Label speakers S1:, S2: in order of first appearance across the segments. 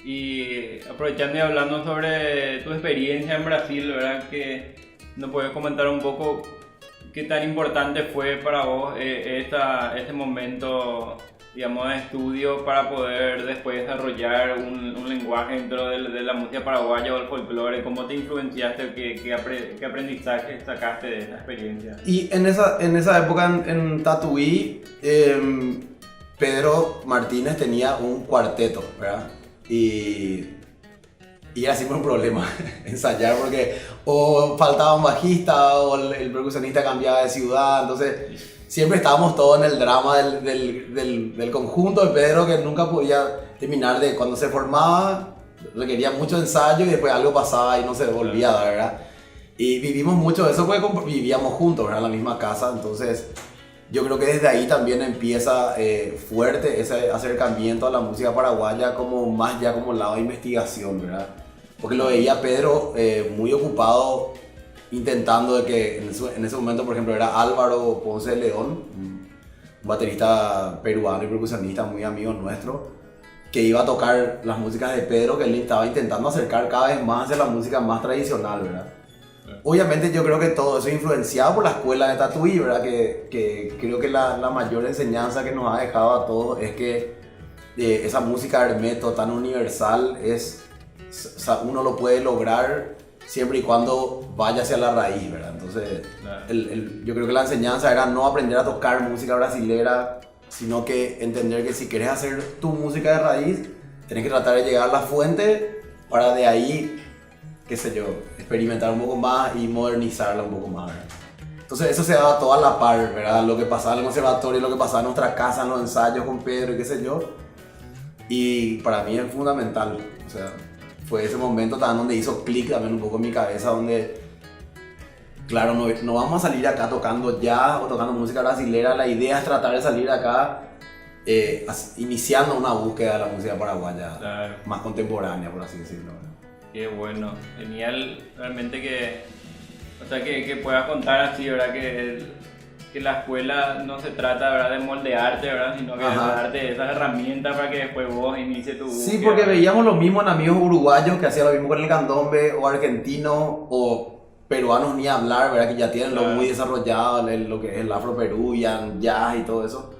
S1: Y aprovechando y hablando sobre tu experiencia en Brasil, ¿verdad? Que nos puedes comentar un poco qué tan importante fue para vos este momento, digamos, de estudio para poder después desarrollar un lenguaje dentro de la música paraguaya o el folclore. ¿Cómo te influenciaste? ¿Qué aprendizaje sacaste de esta experiencia?
S2: Y en esa época en Tatuí, Pedro Martínez tenía un cuarteto, ¿verdad? Y era siempre un problema ensayar porque o faltaba un bajista o el percusionista cambiaba de ciudad, entonces siempre estábamos todos en el drama del conjunto de Pedro, que nunca podía terminar de cuando se formaba, requería mucho ensayo y después algo pasaba y no se volvía, ¿verdad? Y vivimos mucho de eso porque vivíamos juntos, ¿verdad? En la misma casa, entonces yo creo que desde ahí también empieza fuerte ese acercamiento a la música paraguaya, como más ya como lado de investigación, ¿verdad? Porque lo veía Pedro muy ocupado intentando de que en ese momento, por ejemplo, era Álvaro Ponce de León, un baterista peruano y percusionista muy amigo nuestro, que iba a tocar las músicas de Pedro, que él estaba intentando acercar cada vez más hacia la música más tradicional, ¿verdad? Obviamente yo creo que todo eso es influenciado por la escuela de Tatuí, ¿verdad? Que creo que la mayor enseñanza que nos ha dejado a todos es que esa música hermeto tan universal o sea, uno lo puede lograr siempre y cuando vaya hacia la raíz, ¿verdad? Entonces
S1: Claro.
S2: yo creo que la enseñanza era no aprender a tocar música brasilera, sino que entender que si quieres hacer tu música de raíz, tenés que tratar de llegar a la fuente para de ahí, qué sé yo, experimentar un poco más y modernizarla un poco más, ¿verdad? Entonces eso se daba todo a la par, ¿verdad? Lo que pasaba en el conservatorio, lo que pasaba en nuestra casa, en los ensayos con Pedro y qué sé yo. Y para mí es fundamental, o sea, fue ese momento también donde hizo clic también un poco en mi cabeza, donde, claro, no vamos a salir acá tocando jazz o tocando música brasilera, la idea es tratar de salir acá iniciando una búsqueda de la música paraguaya,
S1: Claro.
S2: más contemporánea, por así decirlo, ¿verdad?
S1: Qué bueno, genial, realmente o sea, que puedas contar así, ¿verdad? Que la escuela no se trata, ¿verdad? De moldearte, ¿verdad? Sino que de
S2: Ajá.
S1: darte esas herramientas para que después vos inicies tu
S2: Sí,
S1: búsqueda,
S2: porque
S1: ¿verdad?
S2: veíamos lo mismo en amigos uruguayos que hacían lo mismo con el candombe, o argentinos, o peruanos ni hablar, ¿verdad? Que ya tienen lo
S1: Claro.
S2: muy desarrollado, lo que es el afro-peruvian, jazz y todo eso.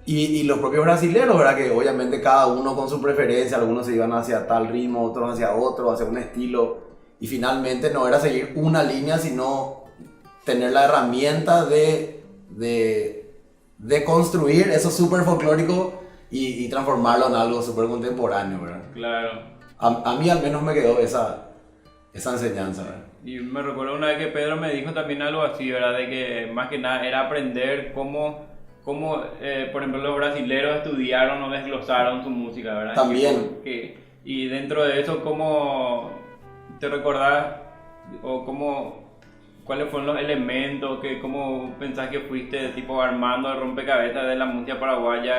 S2: Y los propios brasileños, ¿verdad? Que obviamente cada uno con su preferencia, algunos se iban hacia tal ritmo, otros hacia otro, hacia un estilo. Y finalmente no era seguir una línea, sino tener la herramienta de construir eso súper folclórico y transformarlo en algo súper contemporáneo, ¿verdad?
S1: Claro.
S2: A mí al menos me quedó esa enseñanza, ¿verdad?
S1: Y me recuerdo una vez que Pedro me dijo también algo así, ¿verdad? De que más que nada era aprender cómo por ejemplo, los brasileros estudiaron o desglosaron su música, ¿verdad?
S2: También.
S1: Y dentro de eso, ¿cómo te recordás o cuáles fueron los elementos, cómo pensás que fuiste tipo armando el rompecabezas de la música paraguaya?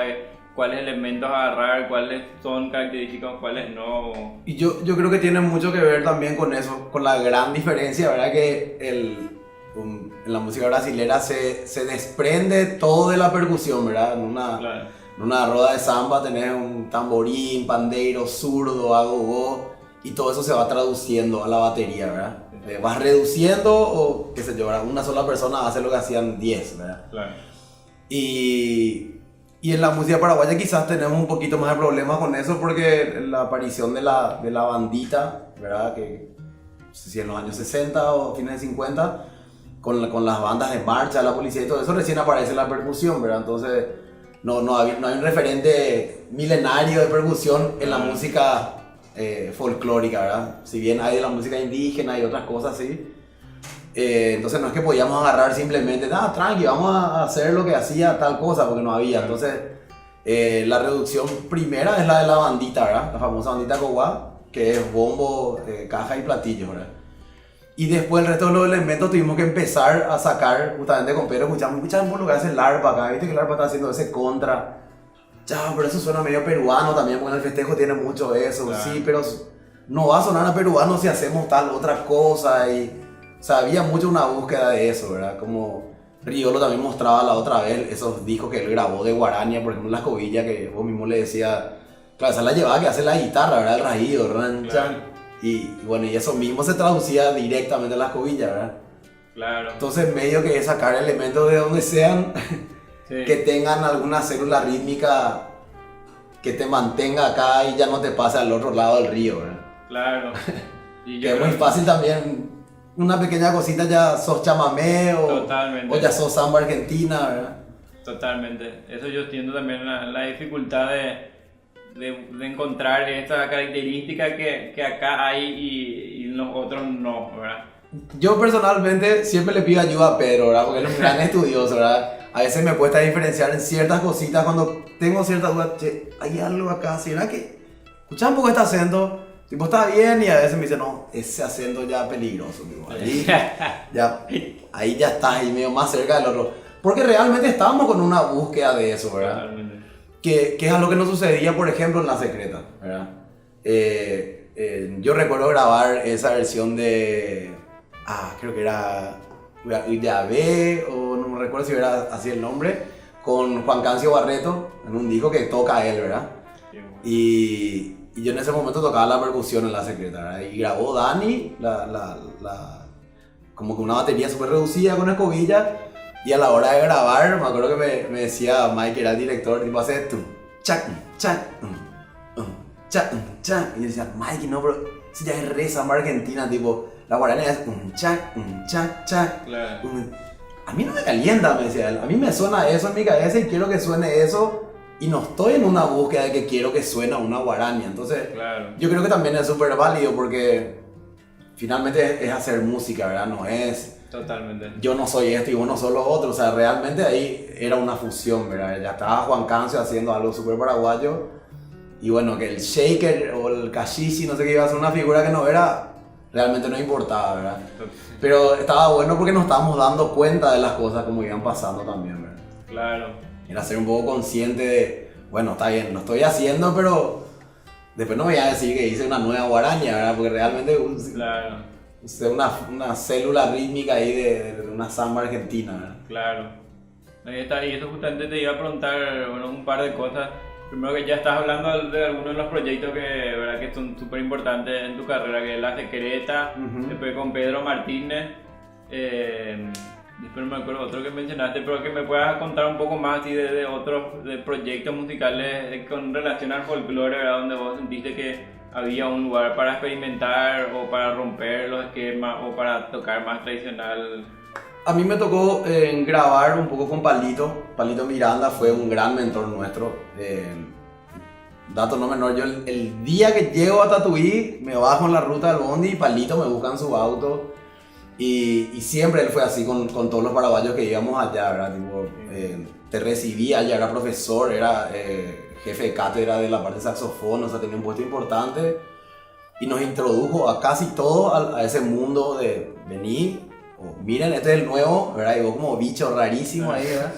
S1: ¿Cuáles elementos agarrar? ¿Cuáles son característicos? ¿Cuáles no?
S2: Y yo creo que tiene mucho que ver también con eso, con la gran diferencia, ¿verdad? Que en la música brasilera se desprende todo de la percusión, ¿verdad?
S1: Claro.
S2: En una roda de samba tenés un tamborín, pandeiro, zurdo, agogó, y todo eso se va traduciendo a la batería, ¿verdad? Vas reduciendo o, qué sé yo, ¿verdad? Una sola persona hace lo que hacían 10, ¿verdad?
S1: Claro.
S2: Y en la música paraguaya quizás tenemos un poquito más de problemas con eso porque la aparición de la bandita, ¿verdad? Que no sé si en los años 60 o fines de 50, con las bandas de marcha, la policía y todo eso, recién aparece la percusión, ¿verdad? Entonces no hay un referente milenario de percusión en la música folclórica, ¿verdad? Si bien hay de la música indígena y otras cosas así. Entonces no es que podíamos agarrar simplemente, tranqui, vamos a hacer lo que hacía tal cosa, porque no había. Entonces la reducción primera es la de la bandita, ¿verdad? La famosa bandita cogua, que es bombo, caja y platillos, ¿verdad? Y después el resto de los elementos tuvimos que empezar a sacar, justamente con Pedro, escuchamos por lo que hace el arpa acá, viste que el arpa está haciendo ese contra. Ya, pero eso suena medio peruano también, porque en el festejo tiene mucho eso,
S1: Claro.
S2: sí, pero no va a sonar a peruano si hacemos tal otra cosa. O sea, había mucho una búsqueda de eso, ¿verdad? Como Riolo también mostraba la otra vez esos discos que él grabó de Guarania, por ejemplo, La Escobilla, que vos mismo le decías, Claro, esa es la llevaba que hace la guitarra, ¿verdad? El raído, rancha.
S1: Claro.
S2: Y bueno, y eso mismo se traducía directamente a las cobillas, ¿verdad?
S1: Claro.
S2: Entonces medio que es sacar elementos de donde sean
S1: Sí.
S2: que tengan alguna célula rítmica que te mantenga acá y ya no te pase al otro lado del río, ¿verdad?
S1: Claro. Y
S2: Que es muy fácil también, una pequeña cosita ya sos chamamé
S1: Totalmente.
S2: o ya sos samba argentina, ¿verdad?
S1: Totalmente. Eso yo entiendo también la dificultad de encontrar esta característica que acá hay y en los otros no, ¿verdad?
S2: Yo personalmente siempre le pido ayuda a Pedro, ¿verdad? Porque él es un gran estudioso, ¿verdad? A veces me cuesta diferenciar en ciertas cositas cuando tengo ciertas dudas. Che, hay algo acá, ¿será que? Escucha un poco este acento, tipo está bien, y a veces me dice, no, ese acento ya es peligroso, digo, ahí ya estás ahí medio más cerca del otro. Porque realmente estábamos con una búsqueda de eso, ¿verdad?
S1: Totalmente.
S2: Que es algo que no sucedía, por ejemplo, en La Secreta, ¿verdad? Yo recuerdo grabar esa versión de... creo que era Yahvé, o no me recuerdo si era así el nombre, con Juan Cancio Barreto, en un disco que toca él, ¿verdad?
S1: Qué bueno.
S2: Y yo en ese momento tocaba la percusión en La Secreta, ¿verdad? Y grabó Dani, como que una batería súper reducida con escobilla, y a la hora de grabar, me acuerdo que me decía Mike, que era el director, tipo hace tum, chac, chac, chac, chac, y yo decía, Mike, no, pero si ya es re samba argentina, tipo, la guarania es chac, chac, chac.
S1: Claro.
S2: A mí no me calienta, me decía él, a mí me suena eso en mi cabeza y quiero que suene eso, y no estoy en una búsqueda de que quiero que suene una guarania, entonces
S1: Claro.
S2: yo creo que también es súper válido porque finalmente es hacer música, ¿verdad? No es
S1: Totalmente.
S2: yo no soy esto y vos no sos lo otro, o sea, realmente ahí era una fusión, ¿verdad? Ya estaba Juan Cancio haciendo algo súper paraguayo y bueno, que el shaker o el cachichi, no sé qué, iba a ser una figura que no era, realmente no importaba, ¿verdad? Pero estaba bueno porque nos estábamos dando cuenta de las cosas como iban pasando también, ¿verdad?
S1: Claro.
S2: Era ser un poco consciente de, bueno, está bien, lo estoy haciendo, pero después no voy a decir que hice una nueva guaraña, ¿verdad? Porque realmente
S1: Claro.
S2: usé una célula rítmica ahí de una samba argentina, ¿verdad?
S1: Claro. Ahí está, y eso justamente te iba a preguntar, bueno, un par de cosas. Primero que ya estás hablando de algunos de los proyectos que, ¿verdad? Que son súper importantes en tu carrera, que es La Secreta,
S2: Ujú.
S1: después con Pedro Martínez, después no me acuerdo otro que mencionaste, pero que me puedas contar un poco más así de otros de proyectos musicales con relación al folclore, ¿verdad? Donde vos sentiste que había un lugar para experimentar o para romper los esquemas o para tocar más tradicional.
S2: A mí me tocó grabar un poco con Palito. Palito Miranda fue un gran mentor nuestro. Dato no menor, yo el día que llego a Tatuí, me bajo en la ruta del bondi y Palito me busca en su auto. Y siempre él fue así con todos los paraguayos que íbamos allá, ¿verdad? Tipo, te recibía, ya era profesor, era jefe de cátedra de la parte de saxofón, o sea, tenía un puesto importante. Y nos introdujo a casi todos a ese mundo de venir. Miren, este es el nuevo, ¿verdad? Y vos como bicho rarísimo ahí, ¿verdad?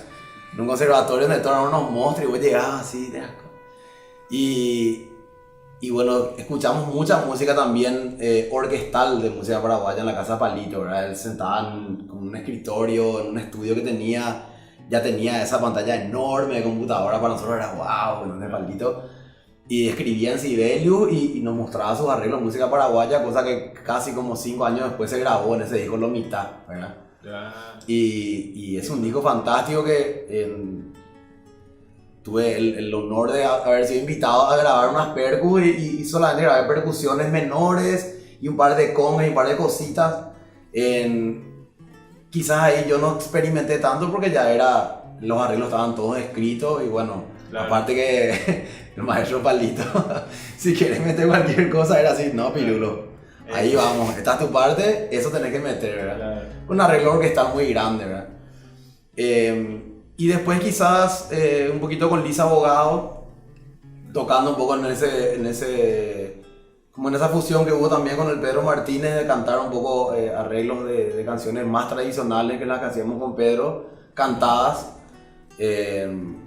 S2: En un conservatorio donde todos eran unos monstruos y vos llegabas así, de asco. Y bueno, escuchamos mucha música también orquestal de música paraguaya en la casa Palito, ¿verdad? Él sentaba en un escritorio, en un estudio que tenía, ya tenía esa pantalla enorme de computadora, para nosotros era wow, ¿no? De Palito. Y escribía en Sibelius y nos mostraba sus arreglos de música paraguaya, cosa que casi como 5 años después se grabó en ese disco Lo Mitad, ¿verdad? Y es un disco fantástico que tuve el honor de haber sido invitado a grabar unas percus y solamente grabé percusiones menores y un par de congas y un par de cositas. Quizás ahí yo no experimenté tanto porque ya los arreglos estaban todos escritos y bueno, claro. Aparte que el maestro Palito, si quieres meter cualquier cosa, era así, no, Pirulo, ahí vamos, esta es tu parte, eso tenés que meter, ¿verdad? Claro. Un arreglo orquestal muy grande, ¿verdad? Y después quizás un poquito con Lisa Abogado, tocando un poco en esa fusión que hubo también con el Pedro Martínez de cantar un poco arreglos de canciones más tradicionales que las que hacíamos con Pedro, cantadas.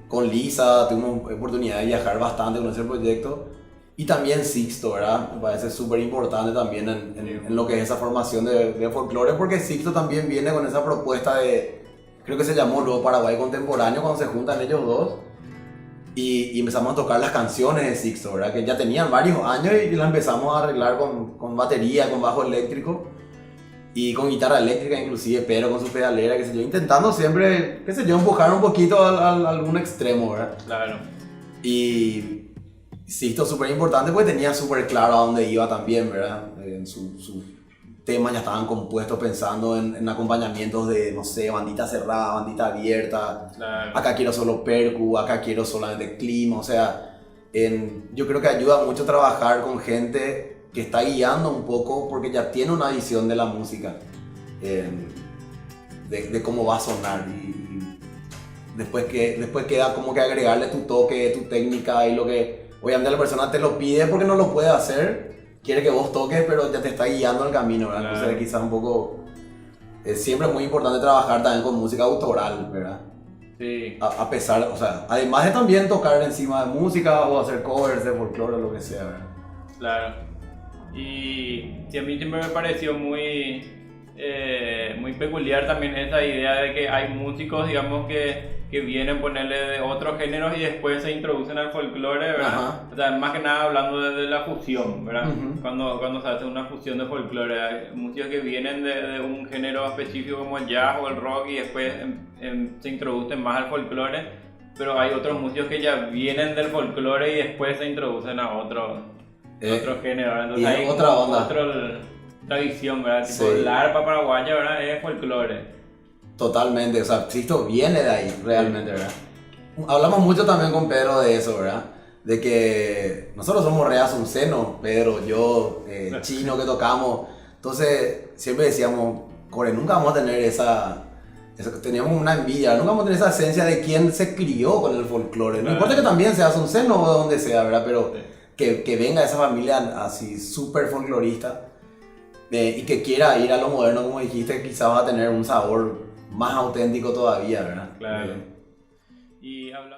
S2: Con Lisa tuvimos oportunidad de viajar bastante con ese proyecto. Y también Sixto, ¿verdad? Me parece súper importante también en lo que es esa formación de folclore, porque Sixto también viene con esa propuesta de, creo que se llamó luego Paraguay Contemporáneo, cuando se juntan ellos dos. y empezamos a tocar las canciones de Sixto, ¿verdad? Que ya tenían varios años y las empezamos a arreglar con batería, con bajo eléctrico y con guitarra eléctrica inclusive, pero con su pedalera, qué sé yo, intentando siempre, qué sé yo, empujar un poquito a algún extremo, ¿verdad?
S1: Claro.
S2: Y Sixto súper importante porque tenía súper claro a dónde iba también, ¿verdad? Sus temas ya estaban compuestos pensando en acompañamientos de, no sé, bandita cerrada, bandita abierta.
S1: Claro.
S2: Acá quiero solo percu, acá quiero solamente clima, o sea, yo creo que ayuda mucho trabajar con gente que está guiando un poco porque ya tiene una visión de la música, de cómo va a sonar y después queda como que agregarle tu toque, tu técnica y lo que obviamente la persona te lo pide porque no lo puede hacer, quiere que vos toques pero ya te está guiando el camino, ¿verdad?
S1: Claro.
S2: Entonces quizás un poco, siempre es muy importante trabajar también con música autoral, ¿verdad?
S1: Sí.
S2: A pesar, o sea, además de también tocar encima de música o hacer covers de folclore o lo que sea, ¿verdad?
S1: Claro. Y sí, a mí siempre me pareció muy peculiar también esa idea de que hay músicos, digamos, que vienen a ponerle de otros géneros y después se introducen al folclore, ¿verdad?
S2: Ajá.
S1: O sea, más que nada hablando de la fusión, ¿verdad?
S2: Ujú.
S1: Cuando se hace una fusión de folclore, hay músicos que vienen de un género específico como el jazz o el rock y después se introducen más al folclore, pero hay otros músicos que ya vienen del folclore y después se introducen a otro género, ¿verdad? Entonces
S2: y
S1: hay
S2: otra
S1: como
S2: onda.
S1: otra tradición, ¿verdad? Tipo,
S2: Sí.
S1: la arpa paraguaya, ¿verdad? Es folclore.
S2: Totalmente, o sea, Sixto viene de ahí, realmente, ¿verdad? Hablamos mucho también con Pedro de eso, ¿verdad? De que nosotros somos re asuncenos, Pedro, yo, Chino, que tocamos. Entonces, siempre decíamos, Core, nunca vamos a tener teníamos una envidia, nunca vamos a tener esa esencia de quien se crió con el folclore. No
S1: Claro.
S2: importa que también sea asunceno o de donde sea, ¿verdad? Pero
S1: Sí.
S2: que venga esa familia así súper folclorista y que quiera ir a lo moderno, como dijiste, quizás va a tener un sabor más auténtico todavía, ¿verdad?
S1: Claro. Y hablando